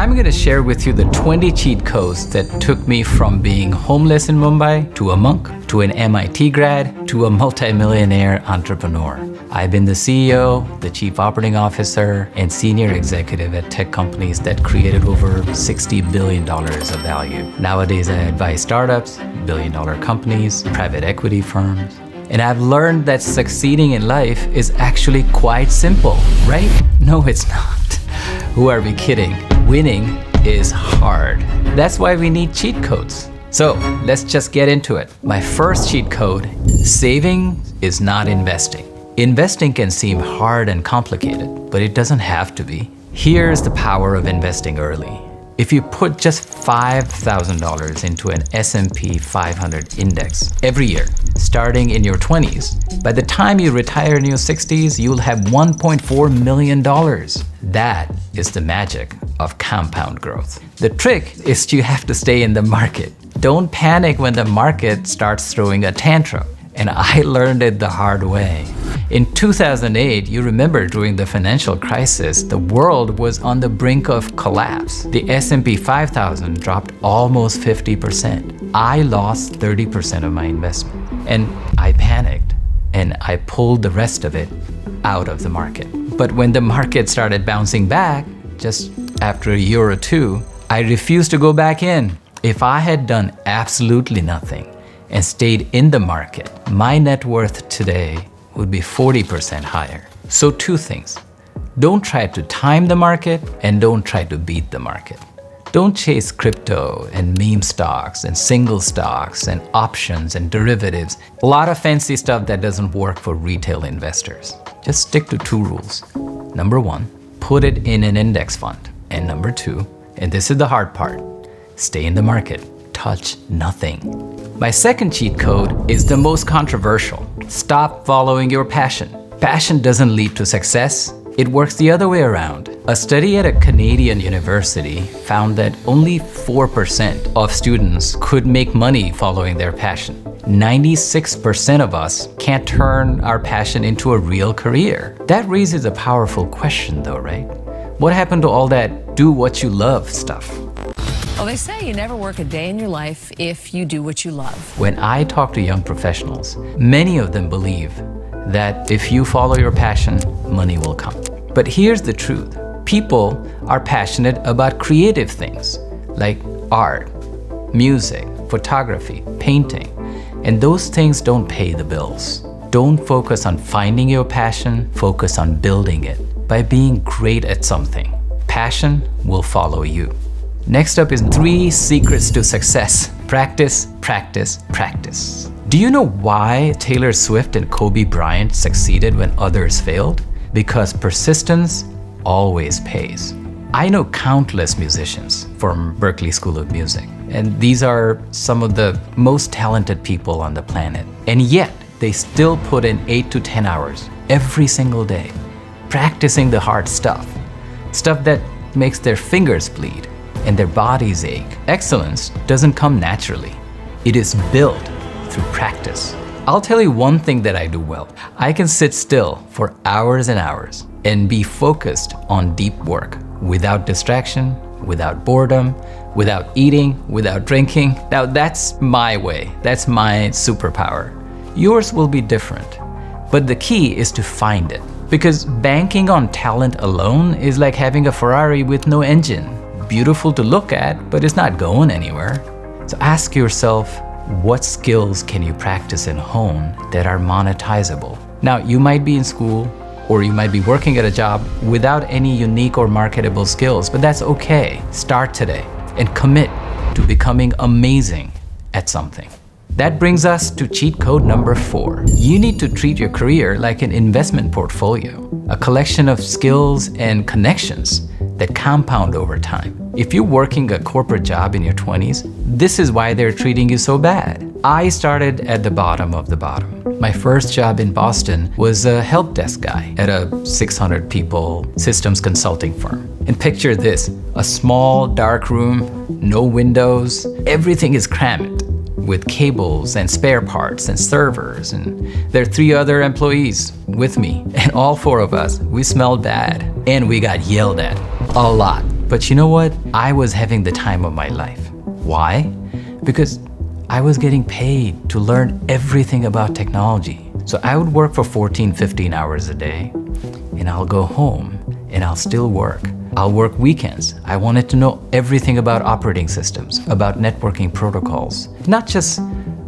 I'm going to share with you the 20 cheat codes that took me from being homeless in Mumbai to a monk, to an MIT grad, to a multi-millionaire entrepreneur. I've been the CEO, the chief operating officer, and senior executive at tech companies that created over $60 billion of value. Nowadays, I advise startups, billion-dollar companies, private equity firms. And I've learned that succeeding in life is actually quite simple, right? No, it's not. Who are we kidding? Winning is hard. That's why we need cheat codes. So let's just get into it. My first cheat code, saving is not investing. Investing can seem hard and complicated, but it doesn't have to be. Here's the power of investing early. If you put just $5,000 into an S&P 500 index every year, starting in your 20s, by the time you retire in your 60s, you'll have $1.4 million. That is the magic of compound growth. The trick is you have to stay in the market. Don't panic when the market starts throwing a tantrum. And I learned it the hard way. In 2008, you remember during the financial crisis, the world was on the brink of collapse. The S&P 5000 dropped almost 50%. I lost 30% of my investment. And I panicked, and I pulled the rest of it out of the market. But when the market started bouncing back, just after a year or two, I refused to go back in. If I had done absolutely nothing and stayed in the market, my net worth today would be 40% higher. So two things. Don't try to time the market and don't try to beat the market. Don't chase crypto and meme stocks and single stocks and options and derivatives. A lot of fancy stuff that doesn't work for retail investors. Just stick to two rules. Number one, put it in an index fund. And number two, and this is the hard part, stay in the market. Touch nothing. My second cheat code is the most controversial. Stop following your passion. Passion doesn't lead to success. It works the other way around. A study at a Canadian university found that only 4% of students could make money following their passion. 96% of us can't turn our passion into a real career. That raises a powerful question though, right? What happened to all that do what you love stuff? Well, they say you never work a day in your life if you do what you love. When I talk to young professionals, many of them believe that if you follow your passion, money will come. But here's the truth. People are passionate about creative things like art, music, photography, painting, and those things don't pay the bills. Don't focus on finding your passion, focus on building it by being great at something. Passion will follow you. Next up is 3 secrets to success. Practice, practice, practice. Do you know why Taylor Swift and Kobe Bryant succeeded when others failed? Because persistence always pays. I know countless musicians from Berklee School of Music, and these are some of the most talented people on the planet. And yet, they still put in 8 to 10 hours every single day, practicing the hard stuff that makes their fingers bleed and their bodies ache. Excellence doesn't come naturally. It is built through practice. I'll tell you one thing that I do well. I can sit still for hours and hours and be focused on deep work without distraction, without boredom, without eating, without drinking. Now that's my way. That's my superpower. Yours will be different. But the key is to find it. Because banking on talent alone is like having a Ferrari with no engine. Beautiful to look at, but it's not going anywhere. So ask yourself, what skills can you practice and hone that are monetizable? Now, you might be in school or you might be working at a job without any unique or marketable skills, but that's okay. Start today and commit to becoming amazing at something. That brings us to cheat code number 4. You need to treat your career like an investment portfolio, a collection of skills and connections that compound over time. If you're working a corporate job in your 20s, this is why they're treating you so bad. I started at the bottom of the bottom. My first job in Boston was a help desk guy at a 600 people systems consulting firm. And picture this, a small dark room, no windows, everything is crammed with cables and spare parts and servers, and there are 3 other employees with me, and all 4 of us, we smelled bad and we got yelled at a lot. But you know what? I was having the time of my life. Why? Because I was getting paid to learn everything about technology. So I would work for 14, 15 hours a day, and I'll go home and I'll still work. I'll work weekends. I wanted to know everything about operating systems, about networking protocols, not just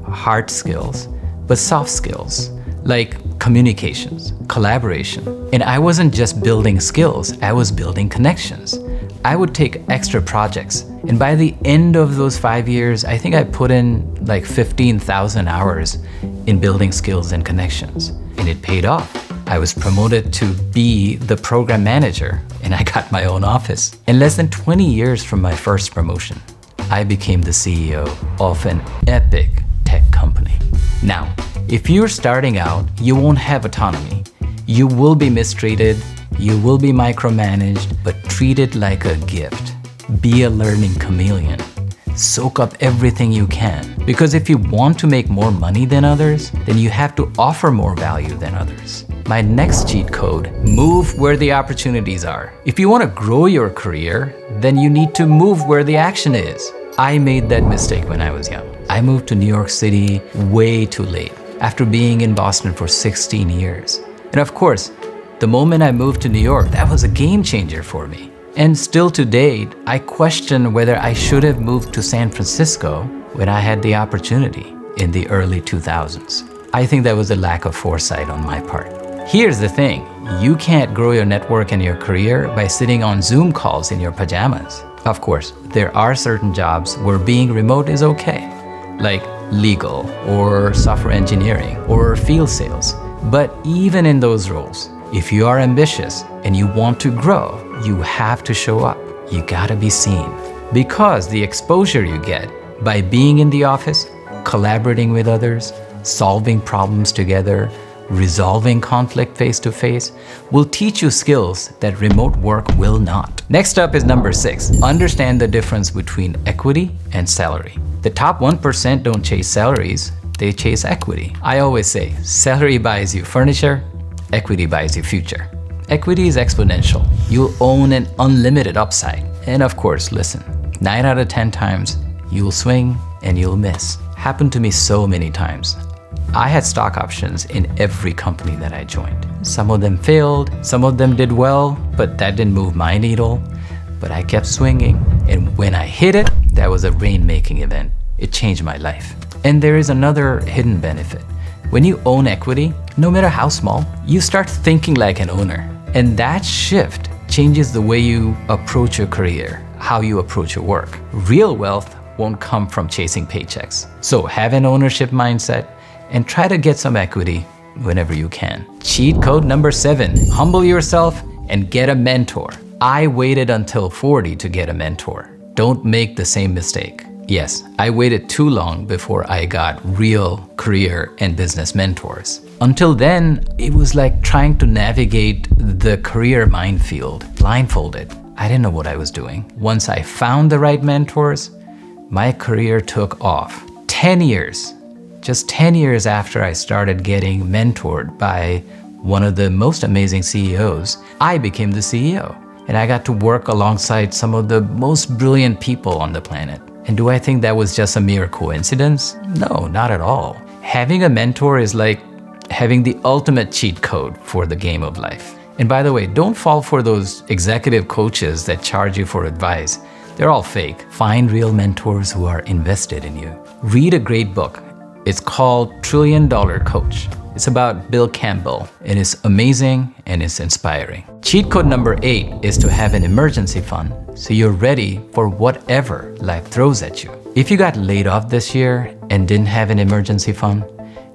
hard skills, but soft skills like communications, collaboration. And I wasn't just building skills, I was building connections. I would take extra projects, and by the end of those 5 years, I think I put in like 15,000 hours in building skills and connections, and it paid off. I was promoted to be the program manager, and I got my own office. In less than 20 years from my first promotion, I became the CEO of an epic tech company. Now, if you're starting out, you won't have autonomy. You will be mistreated, you will be micromanaged, but treat it like a gift. Be a learning chameleon. Soak up everything you can. Because if you want to make more money than others, then you have to offer more value than others. My next cheat code, move where the opportunities are. If you want to grow your career, then you need to move where the action is. I made that mistake when I was young. I moved to New York City way too late, after being in Boston for 16 years. And of course, the moment I moved to New York, that was a game changer for me. And still to date, I question whether I should have moved to San Francisco when I had the opportunity in the early 2000s. I think that was a lack of foresight on my part. Here's the thing, you can't grow your network and your career by sitting on Zoom calls in your pajamas. Of course, there are certain jobs where being remote is okay, like legal or software engineering or field sales. But even in those roles, if you are ambitious and you want to grow, you have to show up. You gotta be seen. Because the exposure you get by being in the office, collaborating with others, solving problems together, resolving conflict face-to-face, will teach you skills that remote work will not. Next up is number 6. Understand the difference between equity and salary. The top 1% don't chase salaries, they chase equity. I always say, salary buys you furniture, equity buys you future. Equity is exponential. You'll own an unlimited upside. And of course, listen, 9 out of 10 times, you'll swing and you'll miss. Happened to me so many times. I had stock options in every company that I joined. Some of them failed, some of them did well, but that didn't move my needle. But I kept swinging, and when I hit it, that was a rain-making event. It changed my life. And there is another hidden benefit. When you own equity, no matter how small, you start thinking like an owner. And that shift changes the way you approach your career, how you approach your work. Real wealth won't come from chasing paychecks. So have an ownership mindset and try to get some equity whenever you can. Cheat code number 7, humble yourself and get a mentor. I waited until 40 to get a mentor. Don't make the same mistake. Yes, I waited too long before I got real career and business mentors. Until then, it was like trying to navigate the career minefield blindfolded. I didn't know what I was doing. Once I found the right mentors, my career took off. 10 years, just 10 years after I started getting mentored by one of the most amazing CEOs, I became the CEO. And I got to work alongside some of the most brilliant people on the planet. And do I think that was just a mere coincidence? No, not at all. Having a mentor is like having the ultimate cheat code for the game of life. And by the way, don't fall for those executive coaches that charge you for advice. They're all fake. Find real mentors who are invested in you. Read a great book. It's called $1 Trillion Coach. It's about Bill Campbell, and it's amazing and it's inspiring. Cheat code number 8 is to have an emergency fund so you're ready for whatever life throws at you. If you got laid off this year and didn't have an emergency fund,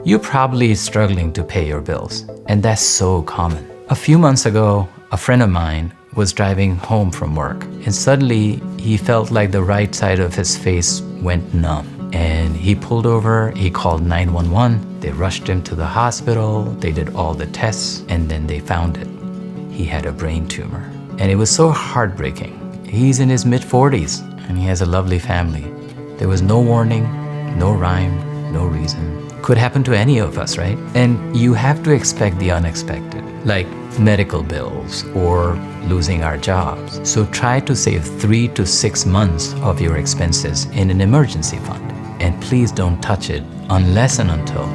you're probably struggling to pay your bills, and that's so common. A few months ago, a friend of mine was driving home from work, and suddenly he felt like the right side of his face went numb. And he pulled over, he called 911, they rushed him to the hospital, they did all the tests, and then they found it. He had a brain tumor. And it was so heartbreaking. He's in his mid-40s, and he has a lovely family. There was no warning, no rhyme, no reason. Could happen to any of us, right? And you have to expect the unexpected, like medical bills or losing our jobs. So try to save 3 to 6 months of your expenses in an emergency fund. And please don't touch it unless and until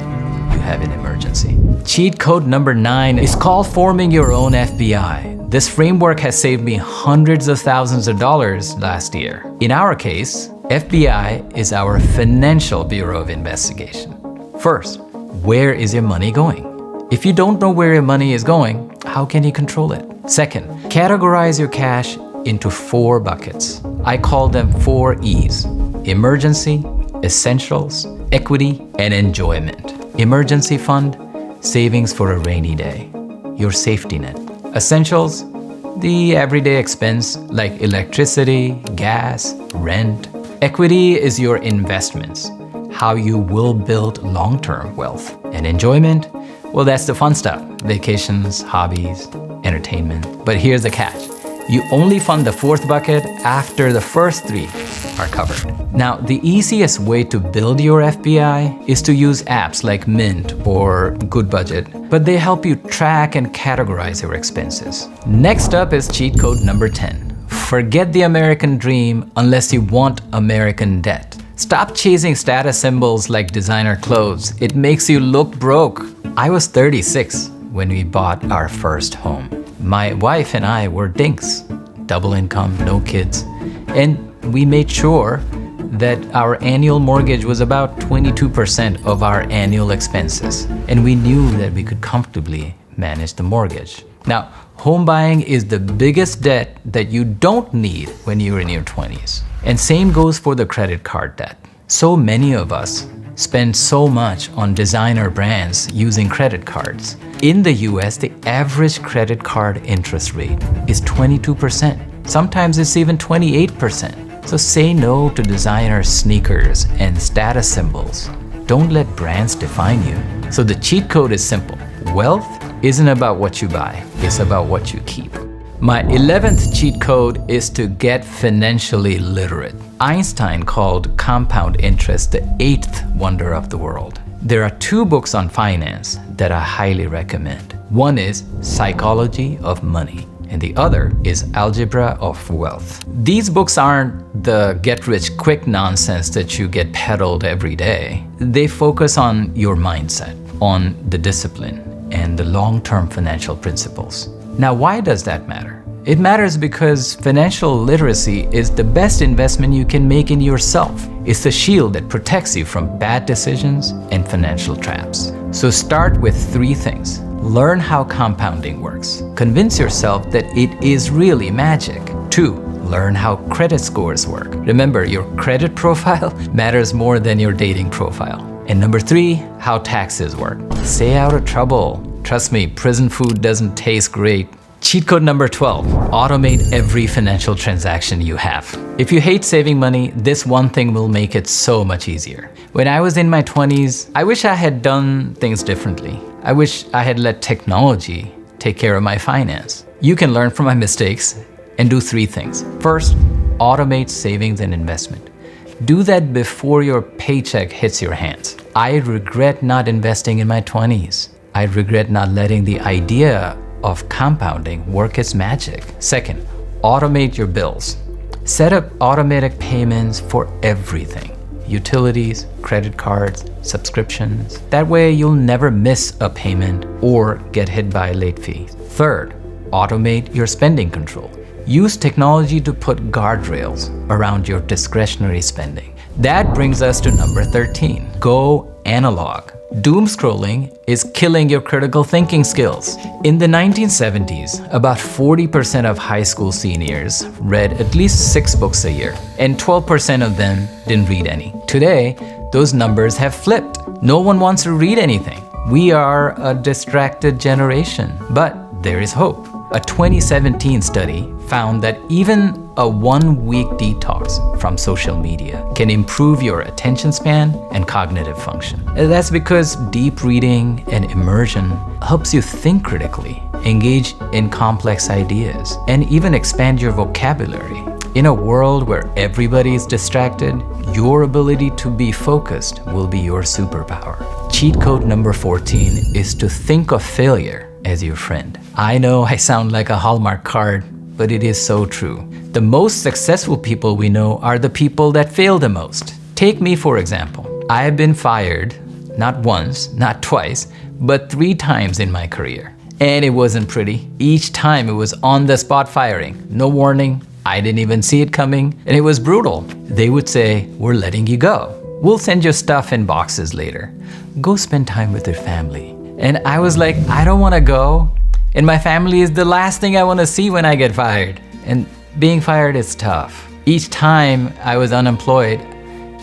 you have an emergency. Cheat code number 9 is called forming your own FBI. This framework has saved me hundreds of thousands of dollars last year. In our case, FBI is our Financial Bureau of Investigation. First, where is your money going? If you don't know where your money is going, how can you control it? Second, categorize your cash into 4 buckets. I call them 4 E's: emergency, essentials, equity, and enjoyment. Emergency fund, savings for a rainy day, your safety net. Essentials, the everyday expense like electricity, gas, rent. Equity is your investments, how you will build long-term wealth. And enjoyment, well, that's the fun stuff, vacations, hobbies, entertainment. But here's the catch. You only fund the 4th bucket after the first 3 are covered. Now, the easiest way to build your FBI is to use apps like Mint or Good Budget, but they help you track and categorize your expenses. Next up is cheat code number 10. Forget the American dream unless you want American debt. Stop chasing status symbols like designer clothes. It makes you look broke. I was 36 when we bought our first home. My wife and I were dinks, double income, no kids, and we made sure that our annual mortgage was about 22% of our annual expenses, and we knew that we could comfortably manage the mortgage. Now, home buying is the biggest debt that you don't need when you're in your 20s. And same goes for the credit card debt. So many of us spend so much on designer brands using credit cards. In the US, the average credit card interest rate is 22%. Sometimes it's even 28%. So say no to designer sneakers and status symbols. Don't let brands define you. So the cheat code is simple. Wealth isn't about what you buy, it's about what you keep. My 11th cheat code is to get financially literate. Einstein called compound interest the 8th wonder of the world. There are 2 books on finance that I highly recommend. One is Psychology of Money, and the other is Algebra of Wealth. These books aren't the get-rich-quick nonsense that you get peddled every day. They focus on your mindset, on the discipline, and the long-term financial principles. Now, why does that matter? It matters because financial literacy is the best investment you can make in yourself. It's the shield that protects you from bad decisions and financial traps. So start with 3 things. Learn how compounding works. Convince yourself that it is really magic. 2, learn how credit scores work. Remember, your credit profile matters more than your dating profile. And number 3, how taxes work. Stay out of trouble. Trust me, prison food doesn't taste great. Cheat code number 12, automate every financial transaction you have. If you hate saving money, this one thing will make it so much easier. When I was in my 20s, I wish I had done things differently. I wish I had let technology take care of my finance. You can learn from my mistakes and do 3 things. First, automate savings and investment. Do that before your paycheck hits your hands. I regret not investing in my 20s. I regret not letting the idea of compounding work its magic. Second, automate your bills. Set up automatic payments for everything. Utilities, credit cards, subscriptions. That way you'll never miss a payment or get hit by late fees. Third, automate your spending control. Use technology to put guardrails around your discretionary spending. That brings us to number 13. Go analog. Doom scrolling is killing your critical thinking skills. In the 1970s, about 40% of high school seniors read at least 6 books a year, and 12% of them didn't read any. Today, those numbers have flipped. No one wants to read anything. We are a distracted generation, but there is hope. A 2017 study found that even a 1-week detox from social media can improve your attention span and cognitive function. That's because deep reading and immersion helps you think critically, engage in complex ideas, and even expand your vocabulary. In a world where everybody is distracted, your ability to be focused will be your superpower. Cheat code number 14 is to think of failure as your friend. I know I sound like a Hallmark card, but it is so true. The most successful people we know are the people that fail the most. Take me, for example. I have been fired, not once, not twice, but 3 times in my career. And it wasn't pretty. Each time it was on the spot firing. No warning, I didn't even see it coming, and it was brutal. They would say, "We're letting you go. We'll send your stuff in boxes later. Go spend time with your family." And I was like, I don't wanna go. And my family is the last thing I wanna see when I get fired. And being fired is tough. Each time I was unemployed,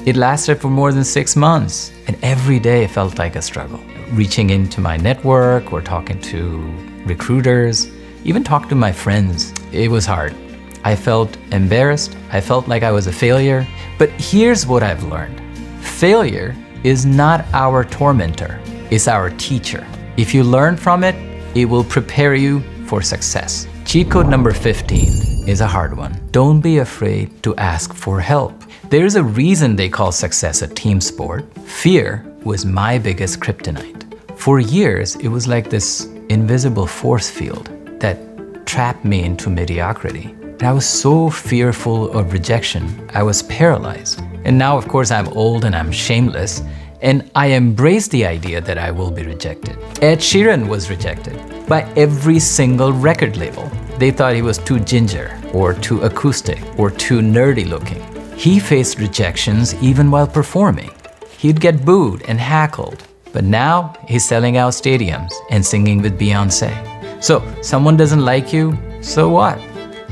it lasted for more than 6 months. And every day felt like a struggle. Reaching into my network or talking to recruiters, even talking to my friends, it was hard. I felt embarrassed. I felt like I was a failure. But here's what I've learned. Failure is not our tormentor, it's our teacher. If you learn from it, it will prepare you for success. Cheat code number 15 is a hard one. Don't be afraid to ask for help. There's a reason they call success a team sport. Fear was my biggest kryptonite. For years, it was like this invisible force field that trapped me into mediocrity. And I was so fearful of rejection, I was paralyzed. And now, of course, I'm old and I'm shameless, and I embrace the idea that I will be rejected. Ed Sheeran was rejected by every single record label. They thought he was too ginger, or too acoustic, or too nerdy looking. He faced rejections even while performing. He'd get booed and heckled. But now he's selling out stadiums and singing with Beyonce. So someone doesn't like you, so what?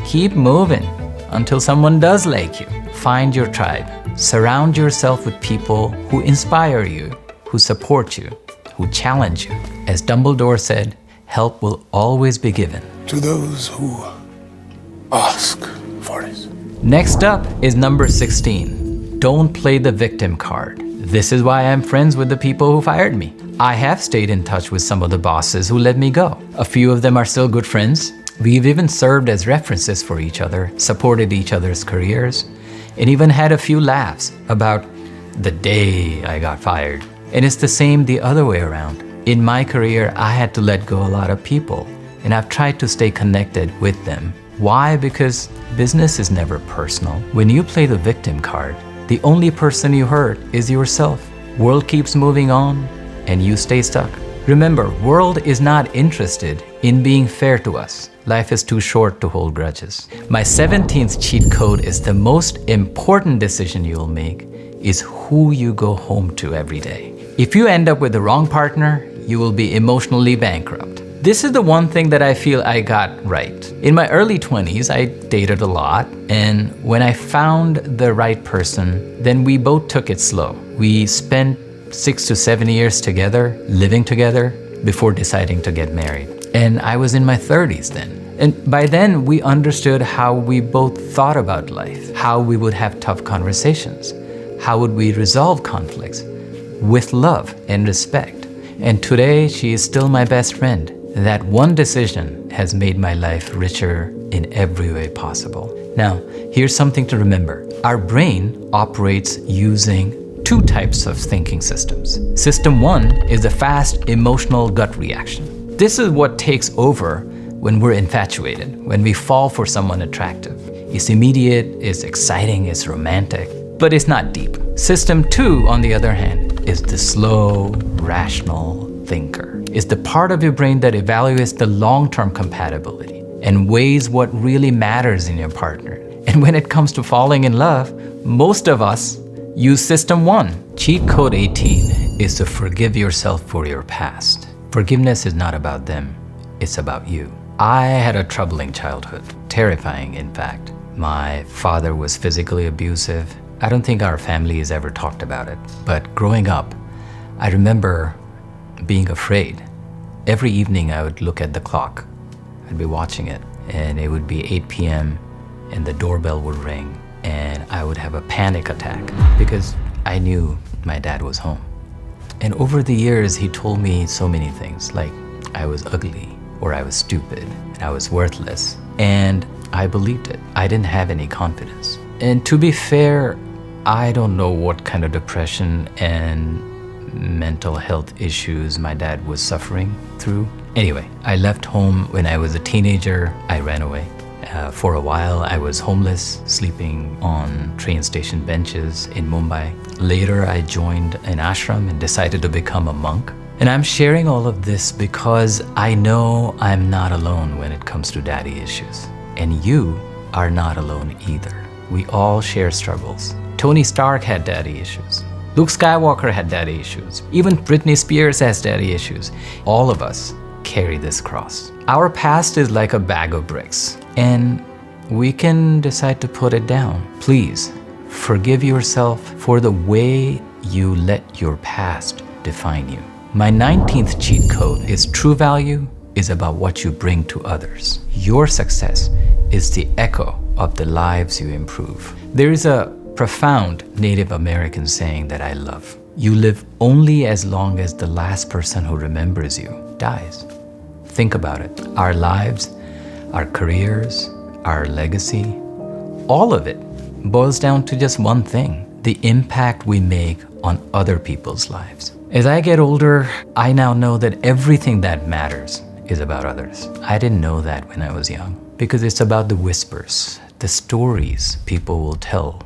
Keep moving until someone does like you. Find your tribe. Surround yourself with people who inspire you, who support you, who challenge you. As Dumbledore said, help will always be given to those who ask for it. Next up is number 16. Don't play the victim card. This is why I'm friends with the people who fired me. I have stayed in touch with some of the bosses who let me go. A few of them are still good friends. We've even served as references for each other, supported each other's careers, and even had a few laughs about the day I got fired. And it's the same the other way around. In my career, I had to let go a lot of people, and I've tried to stay connected with them. Why? Because business is never personal. When you play the victim card, the only person you hurt is yourself. World keeps moving on, and you stay stuck. Remember, world is not interested in being fair to us. Life is too short to hold grudges. My 17th cheat code is the most important decision you'll make is who you go home to every day. If you end up with the wrong partner, you will be emotionally bankrupt. This is the one thing that I feel I got right. In my early 20s, I dated a lot, and when I found the right person, then we both took it slow. We spent 6 to 7 years together, living together, before deciding to get married. And I was in my 30s then. And by then, we understood how we both thought about life, how we would have tough conversations, how would we resolve conflicts with love and respect. And today, she is still my best friend. That one decision has made my life richer in every way possible. Now, here's something to remember. Our brain operates using 2 types of thinking systems. System 1 is the fast emotional gut reaction. This is what takes over when we're infatuated, when we fall for someone attractive. It's immediate, it's exciting, it's romantic, but it's not deep. System 2, on the other hand, is the slow, rational thinker. It's the part of your brain that evaluates the long-term compatibility and weighs what really matters in your partner. And when it comes to falling in love, most of us use System 1. Cheat code 18 is to forgive yourself for your past. Forgiveness is not about them, it's about you. I had a troubling childhood, terrifying in fact. My father was physically abusive. I don't think our family has ever talked about it, but growing up, I remember being afraid. Every evening I would look at the clock. I'd be watching it, and it would be 8 p.m. and the doorbell would ring, and I would have a panic attack because I knew my dad was home. And over the years, he told me so many things, like I was ugly, or I was stupid, and I was worthless. And I believed it. I didn't have any confidence. And to be fair, I don't know what kind of depression and mental health issues my dad was suffering through. Anyway, I left home when I was a teenager. I ran away. For a while, I was homeless, sleeping on train station benches in Mumbai. Later, I joined an ashram and decided to become a monk. And I'm sharing all of this because I know I'm not alone when it comes to daddy issues. And you are not alone either. We all share struggles. Tony Stark had daddy issues. Luke Skywalker had daddy issues. Even Britney Spears has daddy issues. All of us carry this cross. Our past is like a bag of bricks, and we can decide to put it down. Please, forgive yourself for the way you let your past define you. My 19th cheat code is true value is about what you bring to others. Your success is the echo of the lives you improve. There is a profound Native American saying that I love. You live only as long as the last person who remembers you dies. Think about it. Our lives, our careers, our legacy, all of it boils down to just one thing: the impact we make on other people's lives. As I get older, I now know that everything that matters is about others. I didn't know that when I was young, because it's about the whispers, the stories people will tell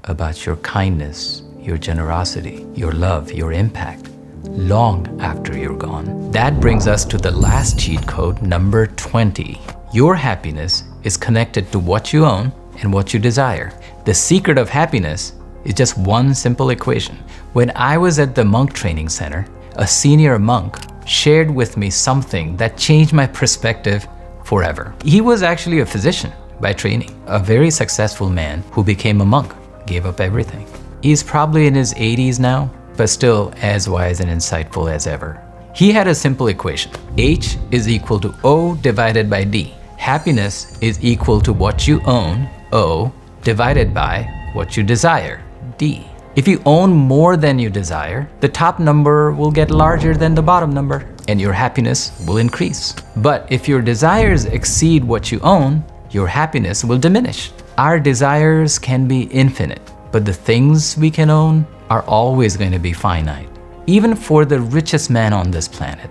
about your kindness, your generosity, your love, your impact, long after you're gone. That brings us to the last cheat code, number 20. Your happiness is connected to what you own and what you desire. The secret of happiness is just one simple equation. When I was at the monk training center, a senior monk shared with me something that changed my perspective forever. He was actually a physician by training, a very successful man who became a monk, gave up everything. He's probably in his 80s now, but still as wise and insightful as ever. He had a simple equation. H is equal to O divided by D. Happiness is equal to what you own, O, divided by what you desire, D. If you own more than you desire, the top number will get larger than the bottom number, and your happiness will increase. But if your desires exceed what you own, your happiness will diminish. Our desires can be infinite, but the things we can own are always going to be finite. Even for the richest man on this planet,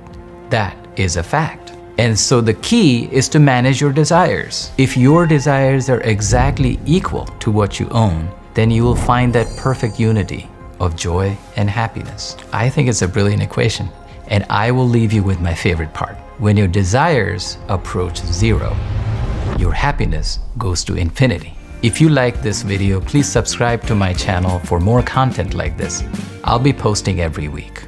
that is a fact. And so the key is to manage your desires. If your desires are exactly equal to what you own, then you will find that perfect unity of joy and happiness. I think it's a brilliant equation, and I will leave you with my favorite part. When your desires approach zero, your happiness goes to infinity. If you like this video, please subscribe to my channel for more content like this. I'll be posting every week.